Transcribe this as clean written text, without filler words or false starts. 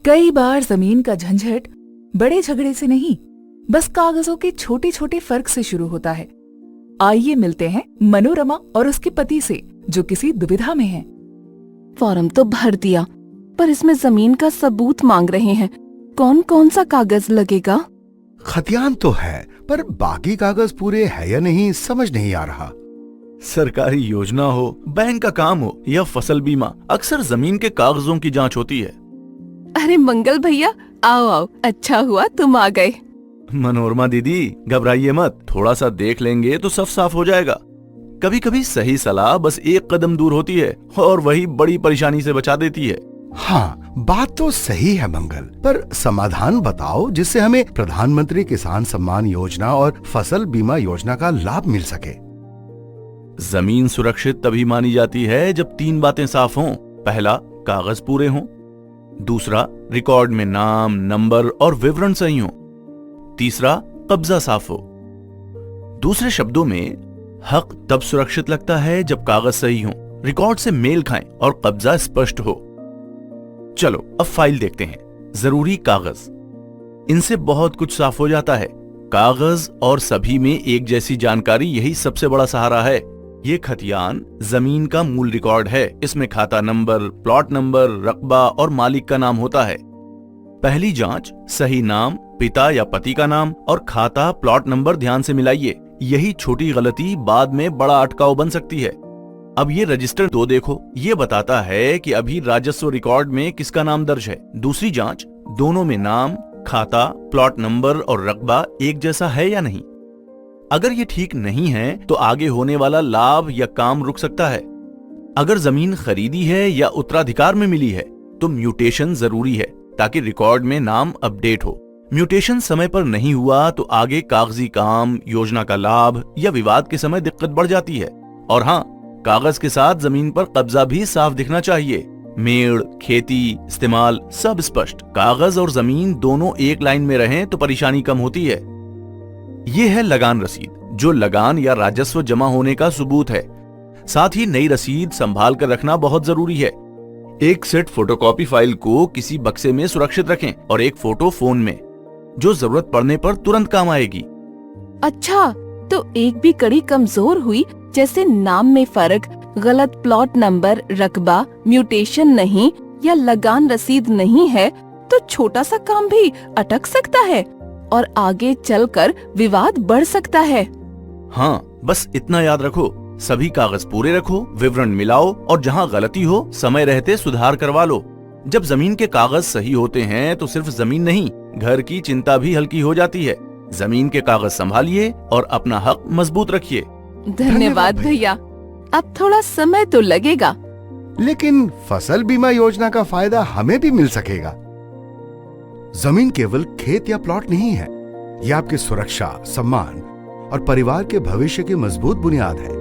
कई बार जमीन का झंझट बड़े झगड़े से नहीं, बस कागजों के छोटे छोटे फर्क से शुरू होता है। आइए मिलते हैं मनोरमा और उसके पति से, जो किसी दुविधा में हैं। फॉर्म तो भर दिया, पर इसमें जमीन का सबूत मांग रहे हैं। कौन कौन सा कागज लगेगा? खतियान तो है, पर बाकी कागज पूरे है या नहीं समझ नहीं आ रहा। सरकारी योजना हो, बैंक का काम हो या फसल बीमा, अक्सर जमीन के कागजों की जांच होती है। अरे मंगल भैया, आओ आओ, अच्छा हुआ तुम आ गए। मनोरमा दीदी, घबराइए मत, थोड़ा सा देख लेंगे तो सब साफ हो जाएगा। कभी कभी सही सलाह बस एक कदम दूर होती है और वही बड़ी परेशानी से बचा देती है। हाँ, बात तो सही है मंगल, पर समाधान बताओ जिससे हमें प्रधानमंत्री किसान सम्मान योजना और फसल बीमा योजना का लाभ मिल सके। जमीन सुरक्षित तभी मानी जाती है जब 3 बातें साफ हों। पहला, कागज पूरे हों। दूसरा, रिकॉर्ड में नाम, नंबर और विवरण सही हों। तीसरा, कब्जा साफ हो। दूसरे शब्दों में, हक तब सुरक्षित लगता है जब कागज सही हों, रिकॉर्ड से मेल खाएं और कब्जा स्पष्ट हो। चलो अब फाइल देखते हैं। जरूरी कागज, इनसे बहुत कुछ साफ हो जाता है। कागज और सभी में एक जैसी जानकारी, यही सबसे बड़ा सहारा है। ये खतियान जमीन का मूल रिकॉर्ड है। इसमें खाता नंबर, प्लॉट नंबर, रकबा और मालिक का नाम होता है। पहली जांच, सही नाम, पिता या पति का नाम और खाता प्लॉट नंबर ध्यान से मिलाइए। यही छोटी गलती बाद में बड़ा अटकाव बन सकती है। अब ये रजिस्टर 2 देखो, ये बताता है कि अभी राजस्व रिकॉर्ड में किसका नाम दर्ज है। दूसरी जांच, दोनों में नाम, खाता, प्लॉट नंबर और रकबा एक जैसा है या नहीं। अगर ये ठीक नहीं है तो आगे होने वाला लाभ या काम रुक सकता है। अगर जमीन खरीदी है या उत्तराधिकार में मिली है तो म्यूटेशन जरूरी है, ताकि रिकॉर्ड में नाम अपडेट हो। म्यूटेशन समय पर नहीं हुआ तो आगे कागजी काम, योजना का लाभ या विवाद के समय दिक्कत बढ़ जाती है। और हाँ, कागज के साथ जमीन पर कब्जा भी साफ दिखना चाहिए। मेड़, खेती, इस्तेमाल सब स्पष्ट। कागज और जमीन दोनों एक लाइन में रहें तो परेशानी कम होती है। ये है लगान रसीद, जो लगान या राजस्व जमा होने का सबूत है। साथ ही नई रसीद संभाल कर रखना बहुत जरूरी है। एक सेट फोटोकॉपी फाइल को किसी बक्से में सुरक्षित रखें और एक फोटो फोन में, जो जरूरत पड़ने पर तुरंत काम आएगी। अच्छा, तो एक भी कड़ी कमजोर हुई, जैसे नाम में फर्क, गलत प्लॉट नंबर, रकबा, म्यूटेशन नहीं या लगान रसीद नहीं है, तो छोटा सा काम भी अटक सकता है और आगे चलकर विवाद बढ़ सकता है। हाँ, बस इतना याद रखो, सभी कागज पूरे रखो, विवरण मिलाओ और जहाँ गलती हो समय रहते सुधार करवा लो। जब जमीन के कागज सही होते हैं तो सिर्फ जमीन नहीं, घर की चिंता भी हल्की हो जाती है। जमीन के कागज संभालिए और अपना हक मजबूत रखिए। धन्यवाद भैया। अब थोड़ा समय तो लगेगा, लेकिन फसल बीमा योजना का फायदा हमें भी मिल सकेगा। जमीन केवल खेत या प्लॉट नहीं है, यह आपकी सुरक्षा, सम्मान और परिवार के भविष्य की मजबूत बुनियाद है।